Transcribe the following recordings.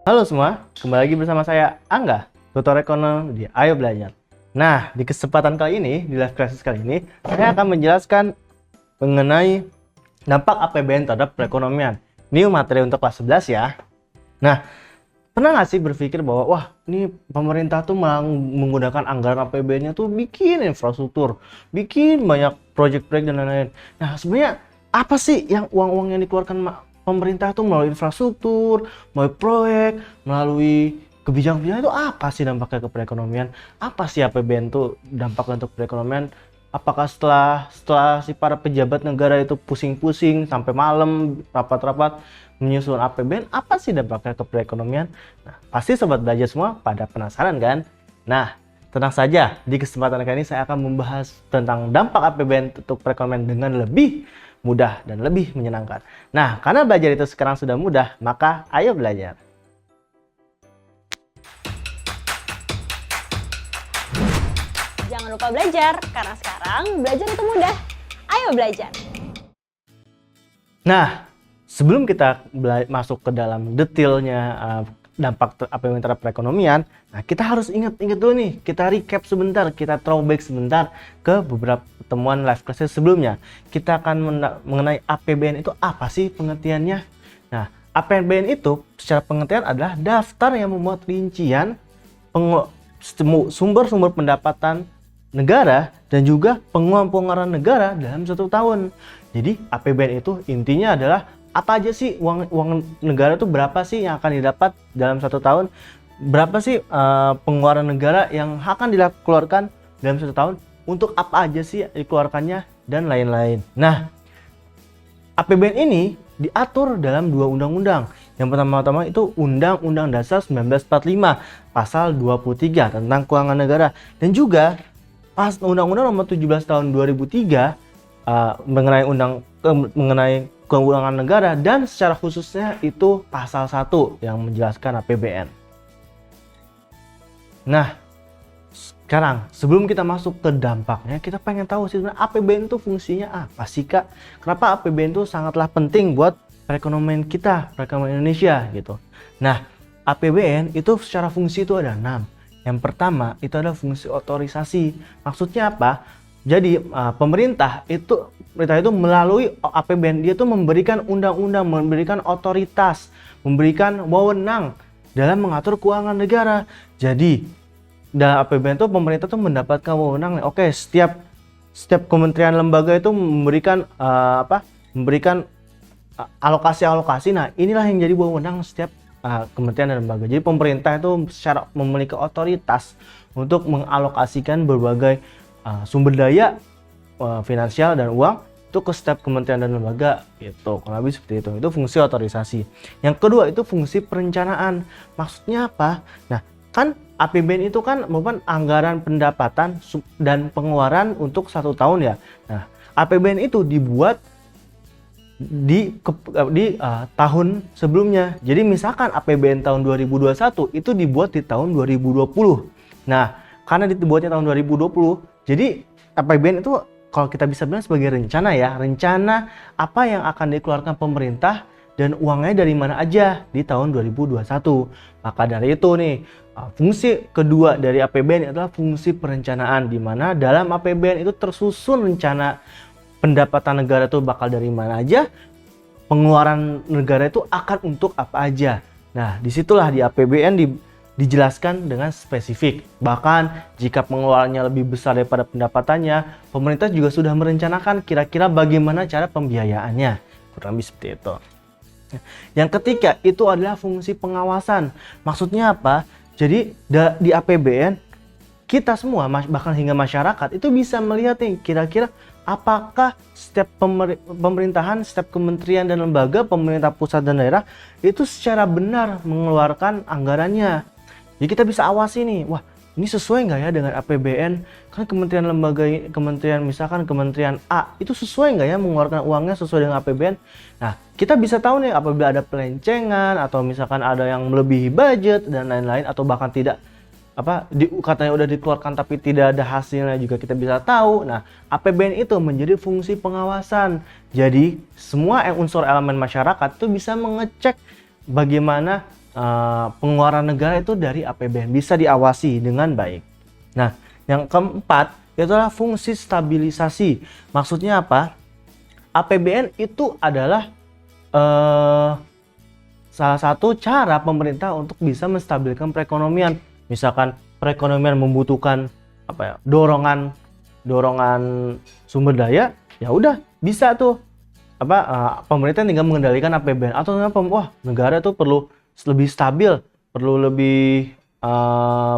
Halo semua, kembali lagi bersama saya Angga, tutor ekonomi di Ayo Belajar. Nah, di kesempatan kali ini, di live classes kali ini, saya akan menjelaskan mengenai dampak APBN terhadap perekonomian. Ini materi untuk kelas 11 ya. Nah, pernah nggak sih berpikir bahwa, wah, ini pemerintah tuh menggunakan anggaran APBN-nya tuh bikin infrastruktur, bikin banyak proyek-proyek dan lain-lain. Nah, sebenarnya apa sih yang uang-uang yang dikeluarkan pemerintah tuh melalui infrastruktur, melalui proyek, melalui kebijakan-kebijakan itu apa sih dampaknya ke perekonomian? Apa sih APBN tuh dampaknya untuk perekonomian? Apakah setelah si para pejabat negara itu pusing-pusing sampai malam rapat-rapat menyusun APBN, apa sih dampaknya ke perekonomian? Nah, pasti sobat belajar semua pada penasaran kan? Nah, tenang saja, di kesempatan kali ini saya akan membahas tentang dampak APBN untuk perekonomian dengan lebih mudah dan lebih menyenangkan. Nah, karena belajar itu sekarang sudah mudah, maka ayo belajar. Jangan lupa belajar, karena sekarang belajar itu mudah. Ayo belajar! Nah, sebelum kita masuk ke dalam detailnya dampak APBN terhadap perekonomian, nah kita harus ingat dulu nih, kita recap sebentar, kita throwback sebentar ke beberapa pertemuan live classes sebelumnya. Kita akan mengenai APBN itu apa sih pengertiannya. Nah, APBN itu secara pengertian adalah daftar yang memuat rincian sumber-sumber pendapatan negara dan juga pengeluaran negara dalam satu tahun. Jadi APBN itu intinya adalah apa aja sih uang negara itu, berapa sih yang akan didapat dalam satu tahun, berapa sih pengeluaran negara yang akan dikeluarkan dalam satu tahun, untuk apa aja sih dikeluarkannya dan lain-lain. Nah, APBN ini diatur dalam dua undang-undang. Yang pertama itu Undang-Undang Dasar 1945 pasal 23 tentang keuangan negara, dan juga Undang-Undang Nomor 17 tahun 2003 mengenai keuangan negara, dan secara khususnya itu pasal 1 yang menjelaskan APBN. Nah, sekarang sebelum kita masuk ke dampaknya, kita pengen tahu sih sebenarnya APBN itu fungsinya apa sih, Kak? Kenapa APBN itu sangatlah penting buat perekonomian kita, perekonomian Indonesia gitu. Nah, APBN itu secara fungsi itu ada 6. Yang pertama itu adalah fungsi otorisasi. Maksudnya apa? Jadi pemerintah itu melalui APBN dia tuh memberikan undang-undang, memberikan otoritas, memberikan wewenang dalam mengatur keuangan negara. Jadi dalam APBN itu pemerintah tuh mendapatkan wewenang. Oke, setiap kementerian lembaga itu memberikan alokasi-alokasi. Nah, inilah yang jadi wewenang setiap kementerian dan lembaga. Jadi pemerintah itu secara memiliki otoritas untuk mengalokasikan berbagai sumber daya finansial dan uang itu ke setiap kementerian dan lembaga gitu. Kurang lebih seperti itu. Itu fungsi otorisasi. Yang kedua itu fungsi perencanaan. Maksudnya apa? Nah, kan APBN itu kan merupakan anggaran pendapatan dan pengeluaran untuk satu tahun ya. Nah, APBN itu dibuat di tahun sebelumnya. Jadi misalkan APBN tahun 2021 itu dibuat di tahun 2020. Nah, karena dibuatnya tahun 2020, jadi APBN itu kalau kita bisa bilang sebagai rencana ya, rencana apa yang akan dikeluarkan pemerintah dan uangnya dari mana aja di tahun 2021. Maka dari itu nih, fungsi kedua dari APBN adalah fungsi perencanaan, di mana dalam APBN itu tersusun rencana pendapatan negara itu bakal dari mana aja, pengeluaran negara itu akan untuk apa aja. Nah, disitulah di APBN dijelaskan dengan spesifik. Bahkan jika pengeluarannya lebih besar daripada pendapatannya, pemerintah juga sudah merencanakan kira-kira bagaimana cara pembiayaannya. Kurang lebih seperti itu. Yang ketiga itu adalah fungsi pengawasan. Maksudnya apa? Jadi di APBN kita semua, bahkan hingga masyarakat itu bisa melihat nih kira-kira apakah setiap pemerintahan, setiap kementerian dan lembaga, pemerintah pusat dan daerah itu secara benar mengeluarkan anggarannya. Jadi kita bisa awasi nih, wah ini sesuai nggak ya dengan APBN? Kan kementerian lembaga, misalkan kementerian A itu sesuai nggak ya mengeluarkan uangnya sesuai dengan APBN? Nah, kita bisa tahu nih apabila ada pelencengan atau misalkan ada yang melebihi budget dan lain-lain, atau bahkan tidak katanya udah dikeluarkan tapi tidak ada hasilnya, juga kita bisa tahu. Nah, APBN itu menjadi fungsi pengawasan. Jadi semua unsur elemen masyarakat itu bisa mengecek bagaimana pengeluaran negara itu dari APBN, bisa diawasi dengan baik. Nah, yang keempat itu adalah fungsi stabilisasi. Maksudnya apa? APBN itu adalah salah satu cara pemerintah untuk bisa menstabilkan perekonomian. Misalkan perekonomian membutuhkan dorongan sumber daya, ya udah bisa tuh pemerintah tinggal mengendalikan APBN. Atau wah, negara tuh perlu lebih stabil, perlu lebih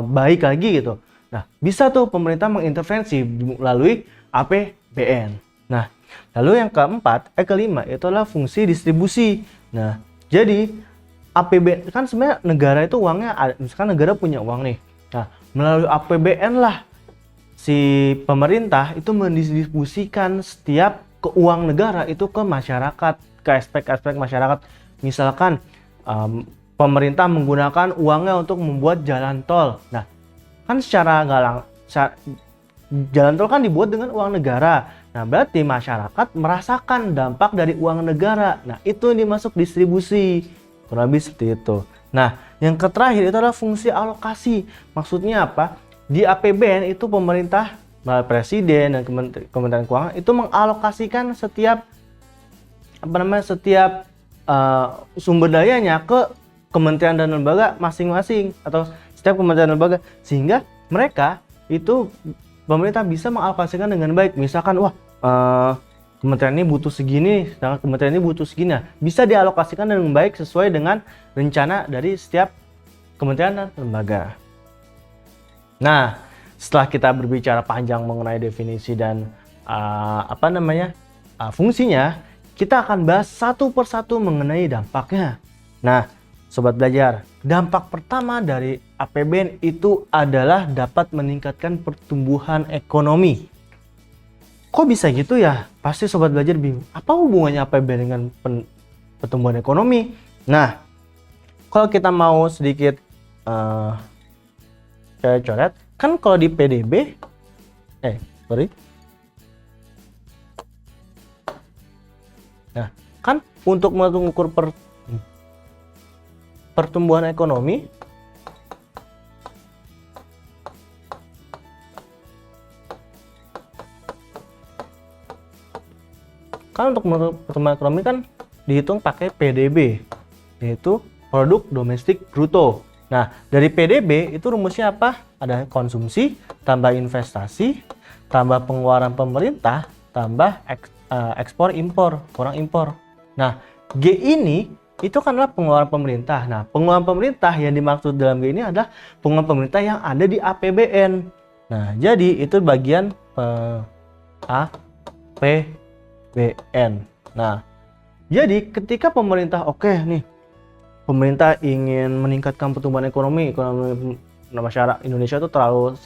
baik lagi gitu. Nah, bisa tuh pemerintah mengintervensi melalui APBN. Nah, lalu yang kelima itu adalah fungsi distribusi. Nah, jadi APBN kan sebenarnya negara itu uangnya, misalkan negara punya uang nih. Nah, melalui APBN lah si pemerintah itu mendistribusikan setiap keuangan negara itu ke masyarakat, ke aspek-aspek masyarakat. Misalkan pemerintah menggunakan uangnya untuk membuat jalan tol. Nah, kan secara jalan tol kan dibuat dengan uang negara. Nah, berarti masyarakat merasakan dampak dari uang negara. Nah, itu yang dimasuk distribusi. Kurang lebih seperti itu. Nah, yang terakhir itu adalah fungsi alokasi. Maksudnya apa? Di APBN itu pemerintah, presiden dan Kementerian Keuangan itu mengalokasikan setiap sumber dayanya ke kementerian dan lembaga masing-masing, atau setiap kementerian dan lembaga, sehingga mereka itu pemerintah bisa mengalokasikan dengan baik. Misalkan kementerian ini butuh segini, sedangkan kementerian ini butuh segini. Nah, bisa dialokasikan dengan baik sesuai dengan rencana dari setiap kementerian dan lembaga. Nah, setelah kita berbicara panjang mengenai definisi dan fungsinya, kita akan bahas satu persatu mengenai dampaknya. Nah, Sobat Belajar, dampak pertama dari APBN itu adalah dapat meningkatkan pertumbuhan ekonomi. Kok bisa gitu ya? Pasti Sobat Belajar bingung. Apa hubungannya APBN dengan pertumbuhan ekonomi? Nah, kalau kita mau sedikit coret, kan kalau di PDB, nah, kan untuk mengukur pertumbuhan ekonomi, kan untuk pertumbuhan ekonomi kan dihitung pakai PDB, yaitu produk domestik bruto. Nah, dari PDB itu rumusnya apa? Ada konsumsi, tambah investasi, tambah pengeluaran pemerintah, tambah ekspor impor, kurang impor. Nah, G ini itu kan adalah pengeluaran pemerintah. Nah, pengeluaran pemerintah yang dimaksud dalam G ini adalah pengeluaran pemerintah yang ada di APBN. Nah, jadi itu bagian APBN. Nah, jadi ketika pemerintah pemerintah ingin meningkatkan pertumbuhan ekonomi masyarakat Indonesia itu terlalu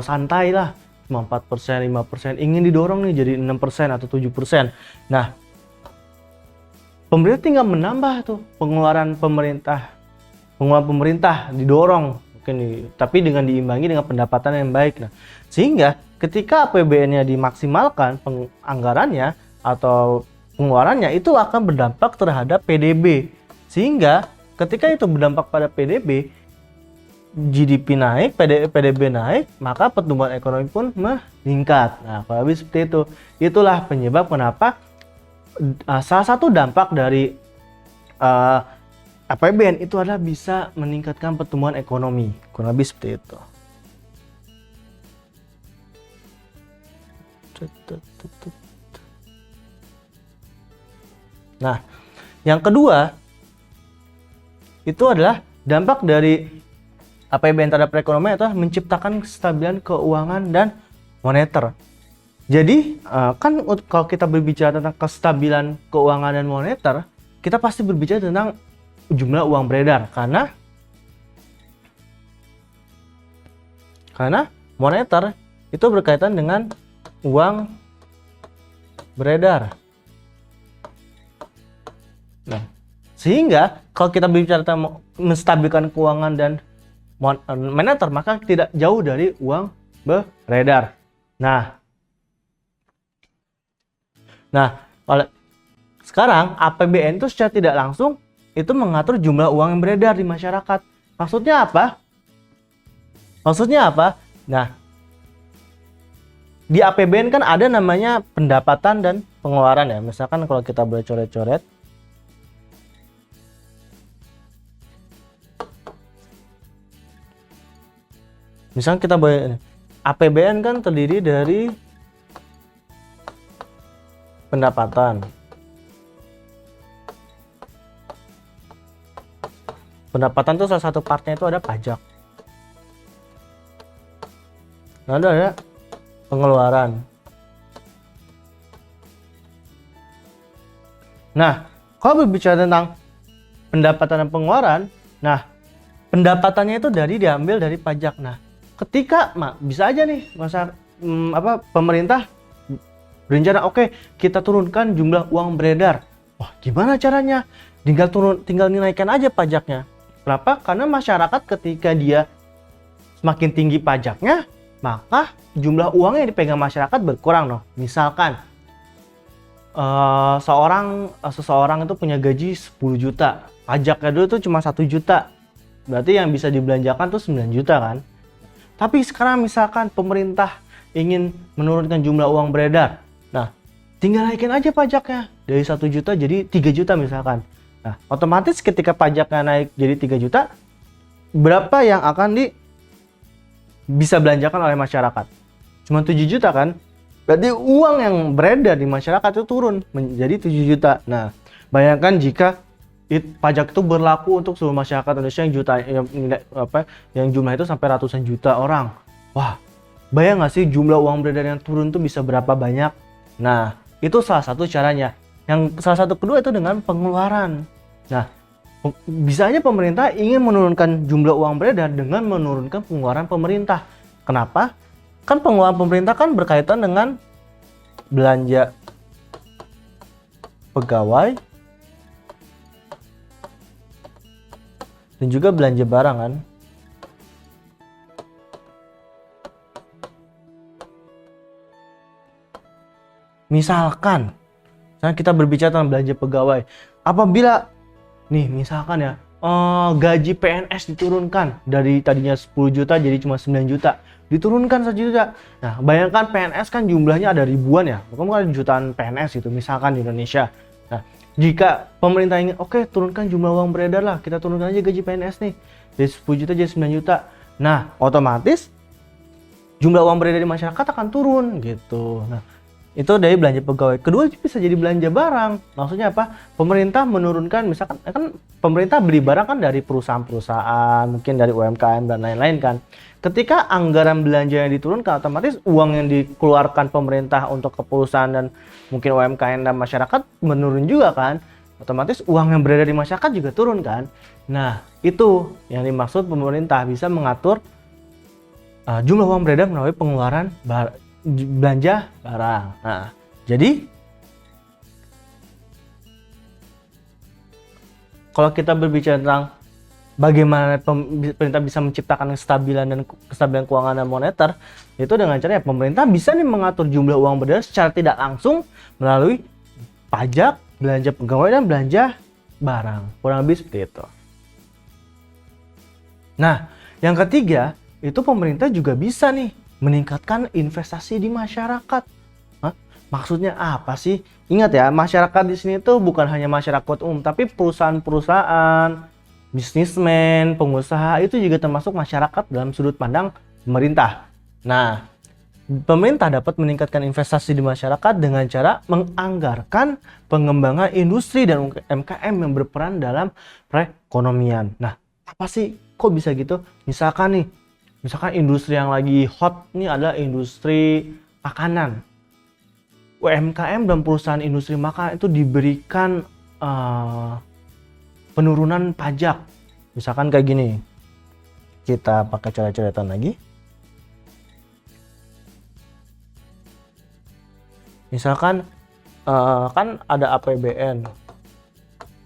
santai lah, cuma 4%, 5%, ingin didorong nih jadi 6% atau 7%. Nah, pemerintah tinggal menambah tuh pengeluaran pemerintah didorong tapi dengan diimbangi dengan pendapatan yang baik. Nah, sehingga ketika APBN-nya dimaksimalkan anggarannya atau pengeluarannya, itu akan berdampak terhadap PDB. Sehingga ketika itu berdampak pada PDB, GDP naik, PDB naik, maka pertumbuhan ekonomi pun meningkat. Nah, kalau lebih seperti itu. Itulah penyebab kenapa salah satu dampak dari APBN itu adalah bisa meningkatkan pertumbuhan ekonomi. Kurang lebih seperti itu. Nah, yang kedua itu adalah dampak dari APBN terhadap perekonomian adalah menciptakan kestabilan keuangan dan moneter. Jadi kan kalau kita berbicara tentang kestabilan keuangan dan moneter, kita pasti berbicara tentang jumlah uang beredar, karena moneter itu berkaitan dengan uang beredar. Nah, sehingga kalau kita berbicara tentang menstabilkan keuangan dan moneter, maka tidak jauh dari uang beredar. Nah, kalau sekarang APBN itu secara tidak langsung itu mengatur jumlah uang yang beredar di masyarakat. Maksudnya apa? Nah, di APBN kan ada namanya pendapatan dan pengeluaran ya. Misalkan kalau kita boleh coret-coret. Misalkan kita boleh, APBN kan terdiri dari pendapatan. Pendapatan itu salah satu partnya itu ada pajak. Lalu ada pengeluaran. Nah, kalau berbicara tentang pendapatan dan pengeluaran, nah pendapatannya itu diambil dari pajak. Nah, ketika bisa aja nih pemerintah berencana kita turunkan jumlah uang beredar. Wah, gimana caranya? Tinggal dinaikkan aja pajaknya. Kenapa? Karena masyarakat ketika dia semakin tinggi pajaknya, maka jumlah uang yang dipegang masyarakat berkurang loh. Misalkan seseorang itu punya gaji 10 juta, pajaknya dulu tuh cuma 1 juta. Berarti yang bisa dibelanjakan tuh 9 juta kan. Tapi sekarang misalkan pemerintah ingin menurunkan jumlah uang beredar. Nah, tinggal naikin aja pajaknya dari 1 juta jadi 3 juta misalkan. Nah, otomatis ketika pajaknya naik jadi 3 juta, berapa yang akan bisa belanjakan oleh masyarakat? Cuma 7 juta kan? Berarti uang yang beredar di masyarakat itu turun menjadi 7 juta. Nah, bayangkan jika pajak itu berlaku untuk seluruh masyarakat Indonesia yang jumlah itu sampai ratusan juta orang. Wah, bayang nggak sih jumlah uang beredar yang turun itu bisa berapa banyak? Nah, itu salah satu caranya. Yang salah satu kedua itu dengan pengeluaran. Nah, bisa aja pemerintah ingin menurunkan jumlah uang beredar dengan menurunkan pengeluaran pemerintah. Kenapa? Kan pengeluaran pemerintah kan berkaitan dengan belanja pegawai dan juga belanja barang kan. Misalkan kita berbicara tentang belanja pegawai, apabila nih misalkan ya gaji PNS diturunkan dari tadinya 10 juta jadi cuma 9 juta, diturunkan 1 juta. Nah, bayangkan PNS kan jumlahnya ada ribuan ya, bukan ada jutaan PNS itu misalkan di Indonesia. Nah, jika pemerintah ingin turunkan jumlah uang beredar lah, kita turunkan aja gaji PNS nih dari 10 juta jadi 9 juta. Nah, otomatis jumlah uang beredar di masyarakat akan turun gitu. Nah, itu dari belanja pegawai. Kedua bisa jadi belanja barang. Maksudnya apa? Pemerintah menurunkan, misalkan kan pemerintah beli barang kan dari perusahaan-perusahaan, mungkin dari UMKM dan lain-lain kan. Ketika anggaran belanja yang diturunkan, otomatis uang yang dikeluarkan pemerintah untuk ke perusahaan dan mungkin UMKM dan masyarakat menurun juga kan. Otomatis uang yang beredar di masyarakat juga turun kan. Nah, itu yang dimaksud pemerintah bisa mengatur jumlah uang beredar melalui pengeluaran belanja barang. Nah, jadi kalau kita berbicara tentang bagaimana pemerintah bisa menciptakan kestabilan keuangan dan moneter, itu dengan cara pemerintah bisa nih mengatur jumlah uang beredar secara tidak langsung melalui pajak, belanja pegawai dan belanja barang. Kurang lebih seperti itu. Nah, yang ketiga, itu pemerintah juga bisa nih meningkatkan investasi di masyarakat. Maksudnya apa sih? Ingat ya, masyarakat di sini tuh bukan hanya masyarakat umum, tapi perusahaan-perusahaan, bisnismen, pengusaha itu juga termasuk masyarakat dalam sudut pandang pemerintah. Nah, pemerintah dapat meningkatkan investasi di masyarakat dengan cara menganggarkan pengembangan industri dan UMKM yang berperan dalam perekonomian. Nah, apa sih? Kok bisa gitu? Misalkan industri yang lagi hot ini adalah industri makanan. UMKM dan perusahaan industri makanan itu diberikan penurunan pajak. Misalkan kayak gini. Kita pakai coret-coretan lagi. Misalkan kan ada APBN.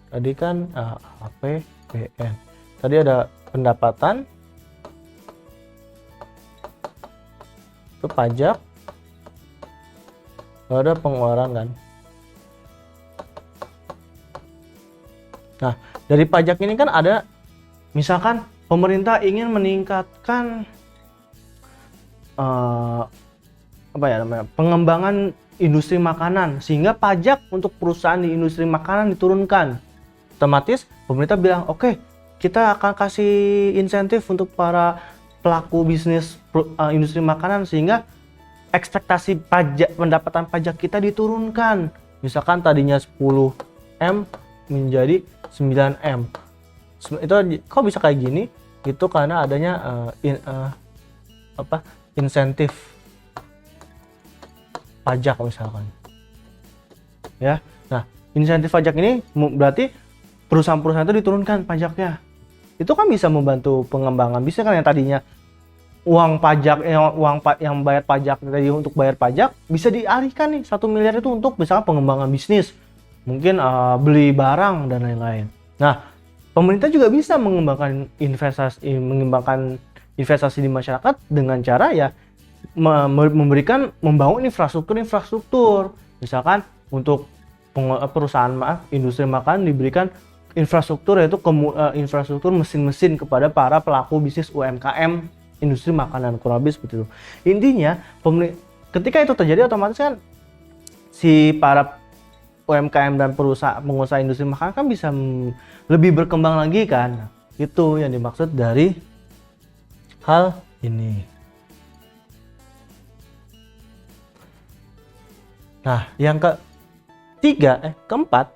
Tadi kan APBN. Tadi ada pendapatan, itu pajak, lalu ada pengeluaran kan. Nah, dari pajak ini kan ada, misalkan pemerintah ingin meningkatkan pengembangan industri makanan, sehingga pajak untuk perusahaan di industri makanan diturunkan. Otomatis pemerintah bilang, oke, kita akan kasih insentif untuk para pelaku bisnis industri makanan sehingga ekspektasi pendapatan pajak kita diturunkan. Misalkan tadinya 10M menjadi 9M. Itu kok bisa kayak gini? Itu karena adanya insentif pajak misalkan. Ya. Nah, insentif pajak ini berarti perusahaan-perusahaan itu diturunkan pajaknya. Itu kan bisa membantu pengembangan bisnis kan, yang tadinya uang pajak yang bayar pajak tadi untuk bayar pajak bisa dialihkan nih 1 miliar itu untuk misalkan pengembangan bisnis. Mungkin beli barang dan lain-lain. Nah, pemerintah juga bisa mengembangkan investasi di masyarakat dengan cara ya membangun infrastruktur. Misalkan untuk perusahaan industri makanan diberikan infrastruktur, yaitu infrastruktur mesin-mesin kepada para pelaku bisnis UMKM industri makanan, kurang lebih seperti itu. Intinya ketika itu terjadi, otomatis kan si para UMKM dan pengusaha industri makanan kan bisa lebih berkembang lagi kan. Itu yang dimaksud dari hal ini. Nah, yang keempat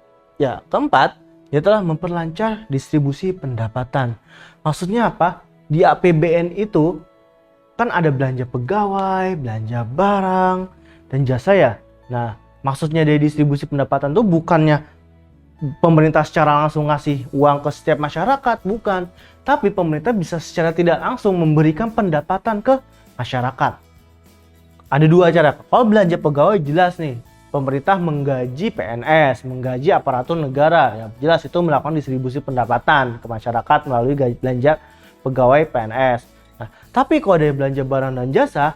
adalah memperlancar distribusi pendapatan. Maksudnya apa? Di APBN itu kan ada belanja pegawai, belanja barang, dan jasa ya. Nah, maksudnya dari distribusi pendapatan itu bukannya pemerintah secara langsung ngasih uang ke setiap masyarakat, bukan. Tapi pemerintah bisa secara tidak langsung memberikan pendapatan ke masyarakat. Ada 2 cara. Kalau belanja pegawai jelas nih, pemerintah menggaji PNS, menggaji aparatur negara. Ya, jelas itu melakukan distribusi pendapatan ke masyarakat melalui belanja pegawai PNS. Nah, tapi kalau ada belanja barang dan jasa,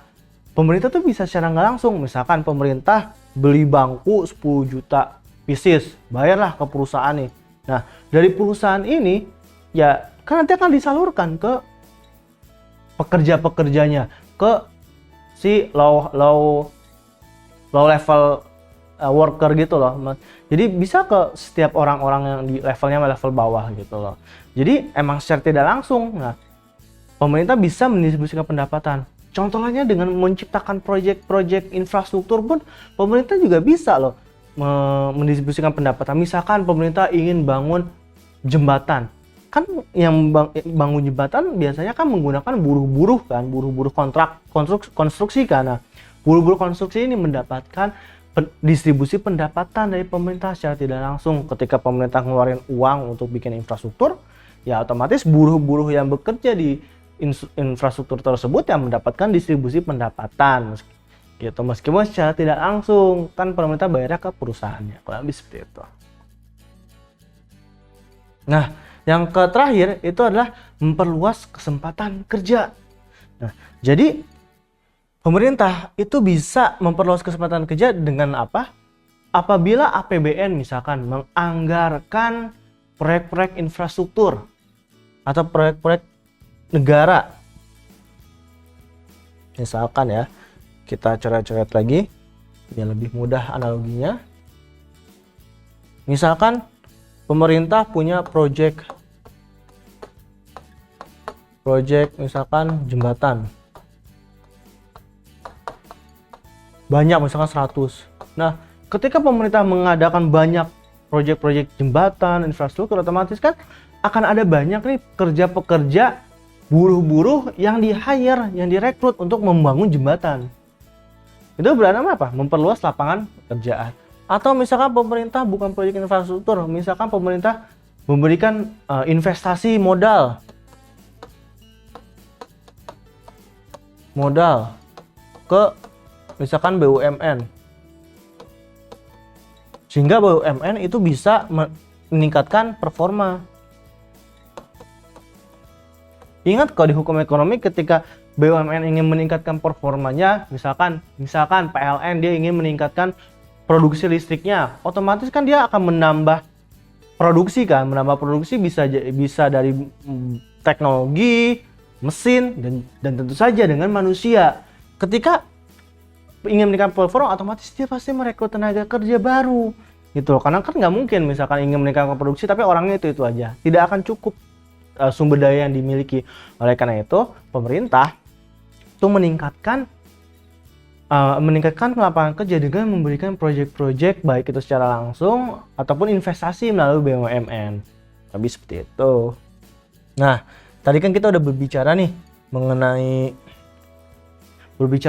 pemerintah tuh bisa secara nggak langsung. Misalkan pemerintah beli bangku 10 juta pieces, bayarlah ke perusahaan nih. Nah, dari perusahaan ini ya kan nanti akan disalurkan ke pekerja-pekerjanya, ke si low level worker gitu loh. Jadi bisa ke setiap orang-orang yang di level bawah gitu loh. Jadi emang secara tidak langsung, nah pemerintah bisa mendistribusikan pendapatan. Contohnya dengan menciptakan proyek-proyek infrastruktur pun pemerintah juga bisa loh mendistribusikan pendapatan. Misalkan pemerintah ingin bangun jembatan, kan yang bangun jembatan biasanya kan menggunakan buruh-buruh kan, buruh-buruh konstruksi kan. Nah, buruh-buruh konstruksi ini mendapatkan distribusi pendapatan dari pemerintah secara tidak langsung. Ketika pemerintah ngeluarin uang untuk bikin infrastruktur, ya otomatis buruh-buruh yang bekerja di infrastruktur tersebut yang mendapatkan distribusi pendapatan gitu, meskipun secara tidak langsung kan pemerintah bayarnya ke perusahaannya, kurang lebih seperti itu. Nah, yang terakhir itu adalah memperluas kesempatan kerja. Nah, jadi pemerintah itu bisa memperluas kesempatan kerja dengan apa? Apabila APBN misalkan menganggarkan proyek-proyek infrastruktur atau proyek-proyek negara. Misalkan ya, kita coret-coret lagi biar lebih mudah analoginya. Misalkan pemerintah punya proyek misalkan jembatan. Banyak, misalkan 100. Nah, ketika pemerintah mengadakan banyak proyek-proyek jembatan, infrastruktur, otomatis kan akan ada banyak nih pekerja-pekerja, buruh-buruh yang di-hire, yang direkrut untuk membangun jembatan. Itu berarti apa? Memperluas lapangan pekerjaan. Atau misalkan pemerintah bukan proyek infrastruktur, misalkan pemerintah memberikan investasi modal ke misalkan BUMN, sehingga BUMN itu bisa meningkatkan performa. Ingat kalau di hukum ekonomi, ketika BUMN ingin meningkatkan performanya, misalkan PLN dia ingin meningkatkan produksi listriknya, otomatis kan dia akan menambah produksi kan, menambah produksi bisa dari teknologi, mesin, dan tentu saja dengan manusia. Ketika ingin meningkatkan performa, otomatis dia pasti merekrut tenaga kerja baru gitu loh. Karena kan nggak mungkin misalkan ingin meningkatkan produksi tapi orangnya itu aja, tidak akan cukup sumber daya yang dimiliki. Oleh karena itu pemerintah itu meningkatkan lapangan kerja dengan memberikan proyek-proyek baik itu secara langsung ataupun investasi melalui BUMN. Tapi seperti itu. Nah, tadi kan kita udah berbicara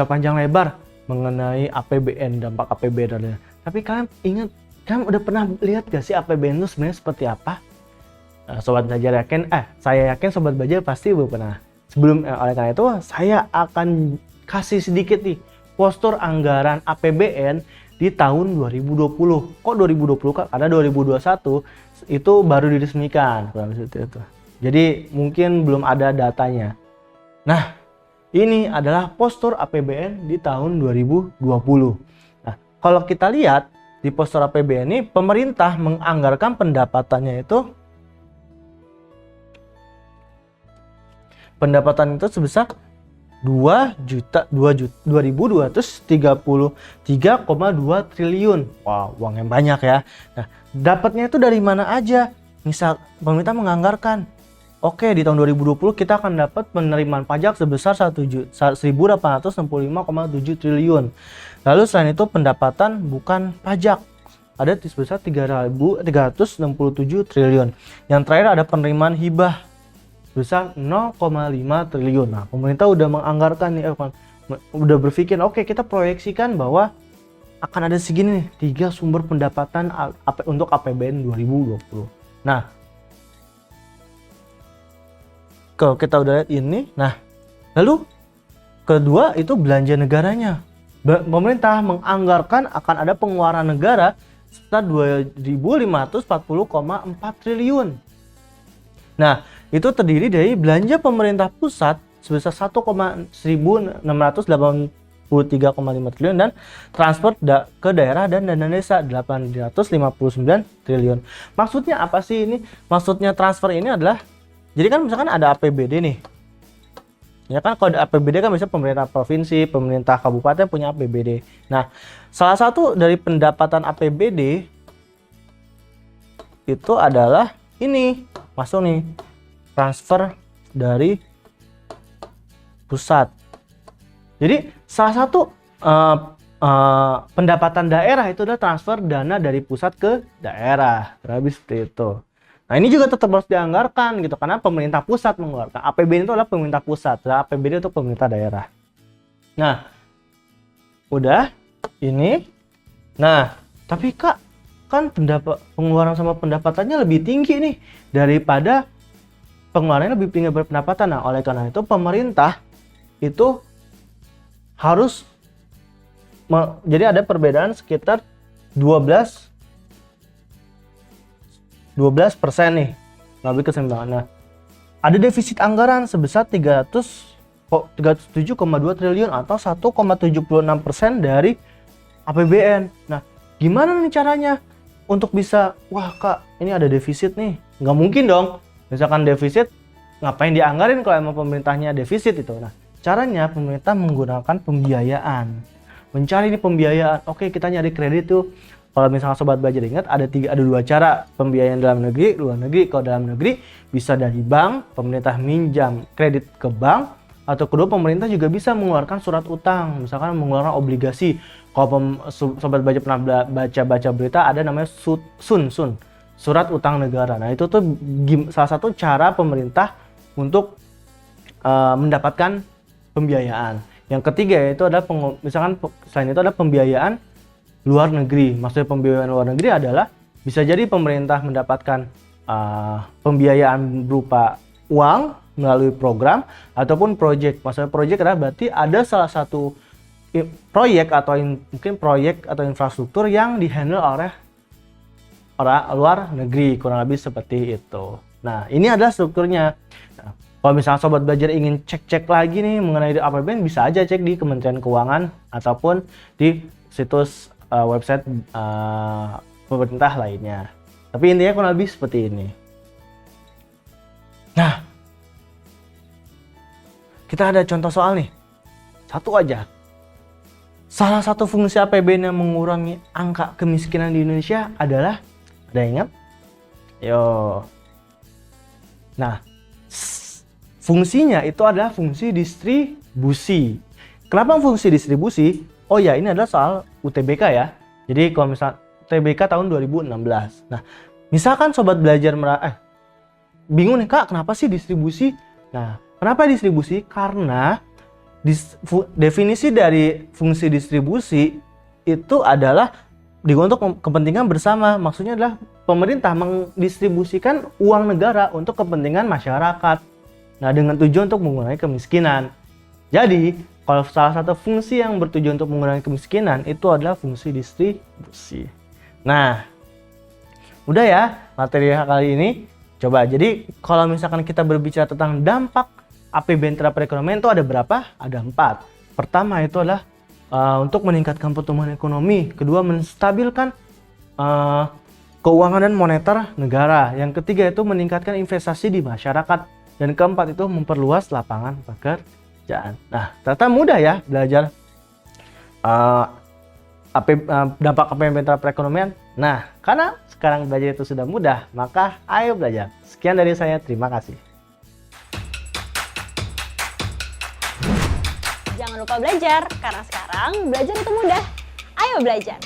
panjang lebar mengenai APBN, dampak APBN. Tapi kalian ingat, kalian udah pernah lihat gak sih APBN itu sebenarnya seperti apa? Sobat Belajar saya yakin Sobat Belajar pasti belum pernah. Oleh karena itu, saya akan kasih sedikit nih postur anggaran APBN di tahun 2020. Kok 2020 Kak? Karena 2021 itu baru diresmikan. Jadi mungkin belum ada datanya. Nah, ini adalah postur APBN di tahun 2020. Nah, kalau kita lihat di postur APBN ini, pemerintah menganggarkan pendapatannya itu sebesar 2.233,2 triliun. Wow, uang yang banyak ya. Nah, dapatnya itu dari mana aja? Misal pemerintah menganggarkan, oke, di tahun 2020 kita akan dapat penerimaan pajak sebesar 1.865,7 triliun. Lalu selain itu pendapatan bukan pajak ada sebesar 3.367 triliun. Yang terakhir ada penerimaan hibah sebesar 0,5 triliun. Nah, pemerintah udah menganggarkan nih, udah berpikir, oke, kita proyeksikan bahwa akan ada segini nih, 3 sumber pendapatan untuk APBN 2020. Nah, kalau kita udah lihat ini, nah, lalu kedua itu belanja negaranya. Pemerintah menganggarkan akan ada pengeluaran negara sebesar 2.540,4 triliun. Nah, itu terdiri dari belanja pemerintah pusat sebesar 1,1683,5 triliun dan transfer ke daerah dan dana desa 859 triliun. Maksudnya apa sih ini? Maksudnya transfer ini adalah, jadi kan misalkan ada APBD nih. Ya kan, kalau ada APBD kan bisa pemerintah provinsi, pemerintah kabupaten punya APBD. Nah, salah satu dari pendapatan APBD itu adalah ini, masuk nih, transfer dari pusat. Jadi salah satu pendapatan daerah itu adalah transfer dana dari pusat ke daerah. Lebih seperti itu. Nah, ini juga tetap harus dianggarkan gitu, karena pemerintah pusat mengeluarkan. APBN itu adalah pemerintah pusat, APBD itu pemerintah daerah. Nah, udah ini. Nah, tapi Kak, kan pengeluaran sama pendapatannya lebih tinggi nih daripada pengeluarannya lebih tinggi dari pendapatan. Nah, oleh karena itu pemerintah itu harus jadi ada perbedaan sekitar 12% nih, lebih keseimbangan. Nah, ada defisit anggaran sebesar 307,2 triliun atau 1,76% dari APBN. Nah, gimana nih caranya untuk bisa, wah Kak, ini ada defisit nih? Nggak mungkin dong. Misalkan defisit, ngapain dianggarin kalau emang pemerintahnya defisit itu? Nah, caranya pemerintah menggunakan pembiayaan. Mencari nih pembiayaan. Oke, kita nyari kredit tuh. Kalau misalnya Sobat Belajar ingat, ada 2 cara pembiayaan dalam negeri, luar negeri. Kalau dalam negeri bisa dari bank, pemerintah minjam kredit ke bank, atau kedua pemerintah juga bisa mengeluarkan surat utang, misalkan mengeluarkan obligasi. Kalau Sobat Belajar pernah baca berita, ada namanya SUN, surat utang negara. Nah, itu tuh salah satu cara pemerintah untuk mendapatkan pembiayaan. Yang ketiga yaitu adalah misalkan selain itu ada pembiayaan luar negeri. Maksudnya pembiayaan luar negeri adalah bisa jadi pemerintah mendapatkan pembiayaan berupa uang melalui program ataupun proyek. Maksudnya proyek adalah berarti ada salah satu proyek atau mungkin proyek atau infrastruktur yang dihandle oleh orang luar negeri, kurang lebih seperti itu. Nah, ini adalah strukturnya. Nah, kalau misalnya Sobat Belajar ingin cek lagi nih mengenai APBN, bisa aja cek di Kementerian Keuangan ataupun di situs website pemerintah lainnya. Tapi intinya kurang lebih seperti ini. Nah, kita ada contoh soal nih. Satu aja. Salah satu fungsi APBN yang mengurangi angka kemiskinan di Indonesia adalah, ada yang ingat? Yo. Nah, fungsinya itu adalah fungsi distribusi. Kenapa fungsi distribusi? Oh ya, ini adalah soal UTBK ya. Jadi kalau misal UTBK tahun 2016. Nah, misalkan sobat belajar bingung nih Kak, kenapa sih distribusi? Nah, kenapa distribusi? Karena definisi dari fungsi distribusi itu adalah untuk kepentingan bersama. Maksudnya adalah pemerintah mendistribusikan uang negara untuk kepentingan masyarakat. Nah, dengan tujuan untuk mengurangi kemiskinan. Jadi, kalau salah satu fungsi yang bertujuan untuk mengurangi kemiskinan itu adalah fungsi distribusi. Nah, udah ya materi kali ini. Coba, jadi kalau misalkan kita berbicara tentang dampak APBN terhadap perekonomian itu ada berapa? Ada 4. Pertama itu adalah untuk meningkatkan pertumbuhan ekonomi. Kedua, menstabilkan keuangan dan moneter negara. Yang ketiga itu meningkatkan investasi di masyarakat. Dan keempat itu memperluas lapangan pekerjaan. Nah, ternyata mudah ya belajar dampak APBN terhadap perekonomian. Nah, karena sekarang belajar itu sudah mudah, maka ayo belajar. Sekian dari saya, terima kasih. Jangan lupa belajar, karena sekarang belajar itu mudah. Ayo belajar!